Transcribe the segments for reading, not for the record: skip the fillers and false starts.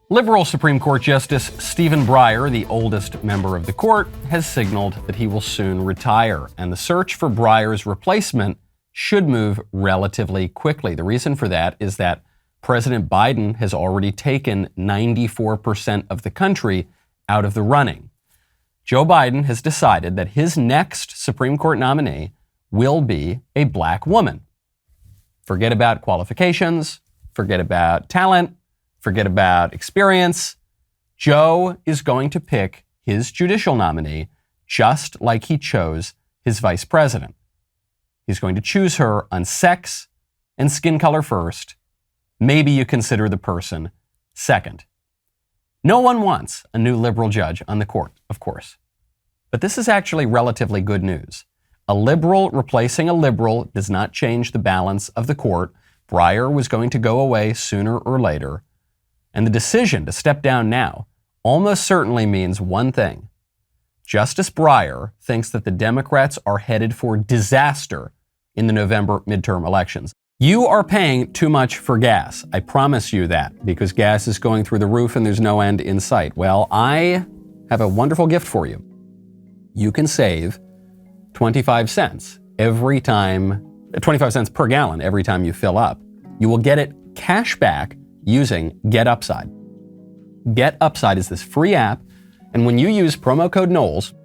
Liberal Supreme Court Justice Stephen Breyer, the oldest member of the court, has signaled that he will soon retire, and the search for Breyer's replacement should move relatively quickly. The reason for that is that President Biden has already taken 94% of the country out of the running. Joe Biden has decided that his next Supreme Court nominee will be a black woman. Forget about qualifications, forget about talent, forget about experience. Joe is going to pick his judicial nominee just like he chose his vice president. He's going to choose her on sex and skin color first. Maybe you consider the person second. No one wants a new liberal judge on the court, of course. But this is actually relatively good news. A liberal replacing a liberal does not change the balance of the court. Breyer was going to go away sooner or later. And the decision to step down now almost certainly means one thing. Justice Breyer thinks that the Democrats are headed for disaster in the November midterm elections. You are paying too much for gas. I promise you that, because gas is going through the roof and there's no end in sight. Well, I have a wonderful gift for you. You can save 25 cents every time, 25 cents per gallon every time you fill up. You will get it cash back using Get Upside. Get Upside is this free app, and when you use promo code Knowles,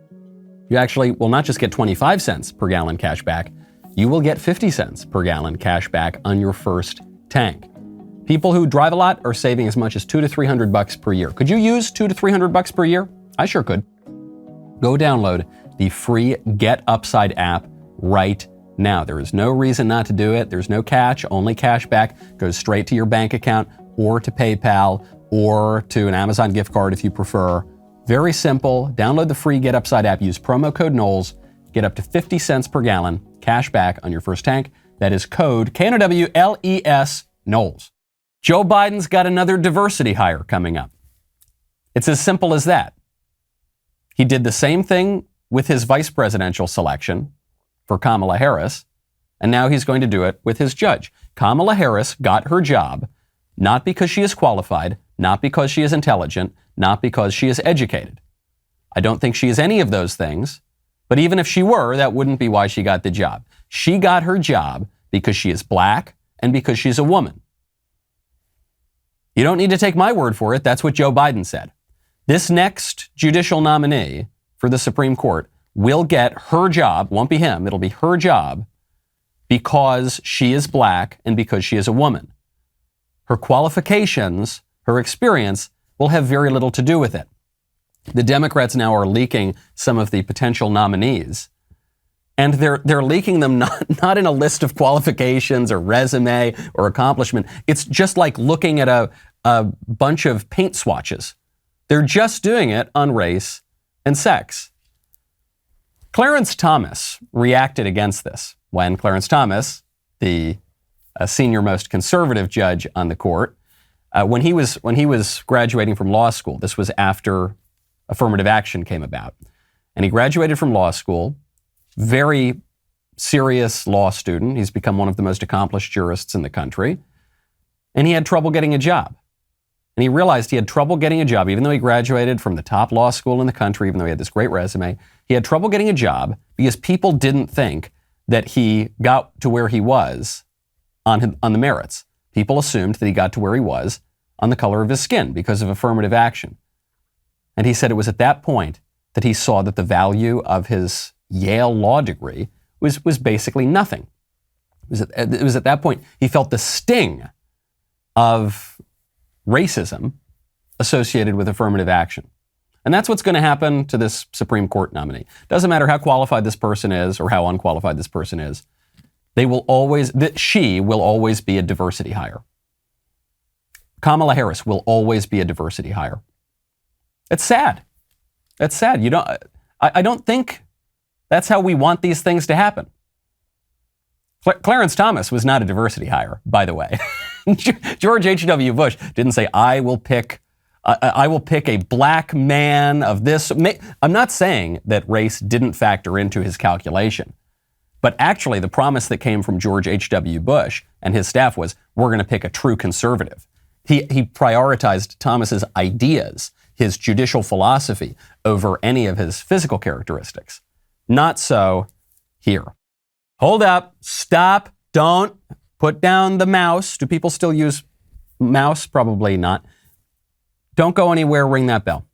you actually will not just get 25 cents per gallon cash back, you will get 50 cents per gallon cash back on your first tank. People who drive a lot are saving as much as $200 to $300 per year. Could you use $200 to $300 per year? I sure could. Go download the free Get Upside app right now. There is no reason not to do it. There's no catch, only cash back goes straight to your bank account or to PayPal or to an Amazon gift card if you prefer. Very simple. Download the free Get Upside app. Use promo code Knowles. Get up to 50 cents per gallon cash back on your first tank. That is code KNOWLES Knowles. Joe Biden's got another diversity hire coming up. It's as simple as that. He did the same thing with his vice presidential selection for Kamala Harris, and now he's going to do it with his judge. Kamala Harris got her job not because she is qualified, not because she is intelligent, not because she is educated. I don't think she is any of those things, but even if she were, that wouldn't be why she got the job. She got her job because she is black and because she's a woman. You don't need to take my word for it. That's what Joe Biden said. This next judicial nominee for the Supreme Court will get her job, won't be him, it'll be her job, because she is black and because she is a woman. Her qualifications, her experience, will have very little to do with it. The Democrats now are leaking some of the potential nominees, and they're leaking them not in a list of qualifications or resume or accomplishment. It's just like looking at a bunch of paint swatches. They're just doing it on race and sex. Clarence Thomas reacted against this when Clarence Thomas, the senior most conservative judge on the court, when he was graduating from law school, this was after affirmative action came about, and he graduated from law school, very serious law student. He's become one of the most accomplished jurists in the country, and he had trouble getting a job. And he realized he had trouble getting a job, even though he graduated from the top law school in the country, even though he had this great resume. He had trouble getting a job because people didn't think that he got to where he was on the merits. People assumed that he got to where he was on the color of his skin because of affirmative action. And he said it was at that point that he saw that the value of his Yale law degree was basically nothing. It was at that point he felt the sting of racism associated with affirmative action. And that's what's going to happen to this Supreme Court nominee. Doesn't matter how qualified this person is or how unqualified this person is. She will always be a diversity hire. Kamala Harris will always be a diversity hire. It's sad. It's sad. I don't think that's how we want these things to happen. Clarence Thomas was not a diversity hire, by the way. George H.W. Bush didn't say, I will pick a black man of this. I'm not saying that race didn't factor into his calculation. But actually, the promise that came from George H.W. Bush and his staff was, we're going to pick a true conservative. He prioritized Thomas's ideas, his judicial philosophy, over any of his physical characteristics. Not so here. Hold up. Stop. Don't. Put down the mouse. Do people still use mouse? Probably not. Don't go anywhere. Ring that bell.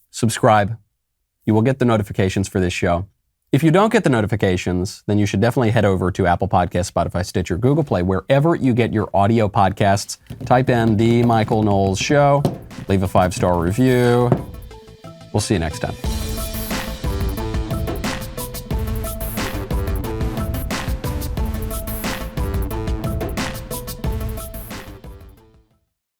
Subscribe. You will get the notifications for this show. If you don't get the notifications, then you should definitely head over to Apple Podcasts, Spotify, Stitcher, Google Play, wherever you get your audio podcasts. Type in The Michael Knowles Show. Leave a 5-star review. We'll see you next time.